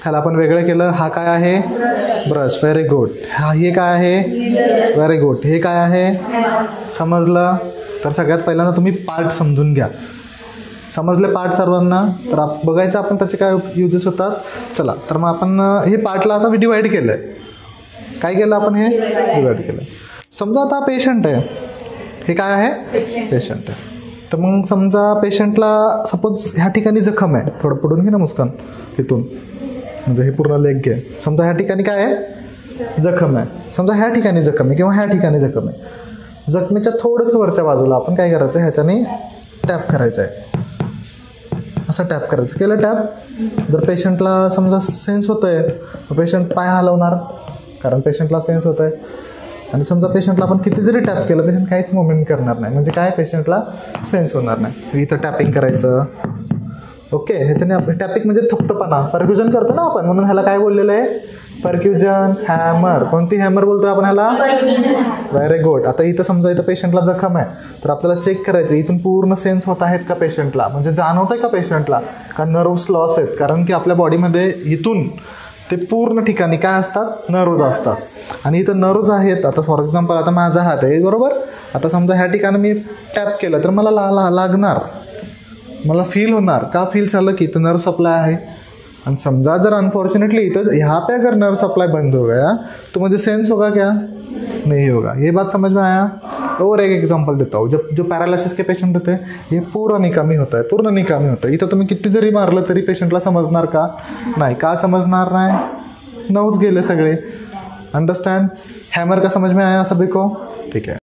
ह्याला आपण वेगळं केलं. हा काय आहे? ब्रश. Very good. हे काय आहे? Very good. हे काय आहे? समजलं? तर सगळ्यात पहिल्यांदा तुम्ही पार्ट समजून घ्या. समजले पार्ट सर्वांना? तर बघायचं आपण त्याचे काय युजेस होतात. चला तर मग आपण हे पार्टला आता डिवाईड केलं आहे. काय केलं आपण? हे डिवाईड केलं. समजा आता पेशंट आहे. हे काय आहे? पेशंट आहे. तर मग समजा पेशंटला सपोज ह्या ठिकाणी जखम आहे. थोडं पडून घे ना मुस्कान इथून, म्हणजे हे पूर्ण लेग घे. समजा ह्या ठिकाणी काय आहे? जखम आहे. समजा ह्या ठिकाणी जखम आहे किंवा ह्या ठिकाणी जखम आहे. जखमेच्या थोडंसं वरच्या बाजूला आपण काय करायचं? ह्याच्याने टॅप करायचं आहे. असं टॅप करायचं. केलं टॅप. जर पेशंटला समजा सेन्स होतं आहे, पेशंट पाय हलवणार, कारण पेशंटला सेन्स होतं आहे. आणि समजा पेशंटला आपण किती जरी टॅप केलं, पेशंट काहीच मुवमेंट करणार नाही. म्हणजे काय? पेशंटला सेन्स होणार नाही. इथं टॅपिंग करायचं. ओके. ह्याच्याने आपण टॅपिंग म्हणजे थप्पपणा, परक्युजन करतो ना आपण, म्हणून ह्याला काय बोललेलं आहे? परक्युजन. हॅमर. कोणती हॅमर बोलतोय आपण ह्याला? Very good. आता इथं समजा इथं पेशंटला जखम आहे, तर आपल्याला चेक करायचं इथून पूर्ण सेन्स होत आहेत का पेशंटला, म्हणजे जाणवत आहे का पेशंटला, का नर्व्स लॉस आहेत. कारण की आपल्या बॉडीमध्ये इथून ते पूर्ण ठिकाणी काय असतात? नर्व्ज असतात. आणि इथं नर्व्ज आहेत. आता फॉर एक्झाम्पल आता माझा हात आहे, बरोबर. आता समजा ह्या ठिकाणी मी टॅप केलं तर मला लागणार, मला फील होणार. का फील झालं? की इथं नर्व सप्लाय आहे. आणि समजा जर अनफॉर्चुनेटली इधर यहाँ पे अगर नर्व सप्लाई बंद हो गया तो मुझे सेंस होगा क्या? नहीं होगा. ये बात समझ में आया? और एक एग्जांपल देता हूँ. जो पैरालिसिस के पेशेंट होते हैं, ये पूर्ण निकामी होता है, पूर्ण निकामी होता है. इथं तुम्ही किती जरी मारलं तरी पेशंटला समजणार का? नाही. का समजणार नाही? नर्व्स गेले सगळे. अंडरस्टँड? हैमर का समझ में आया सभी को? ठीक है.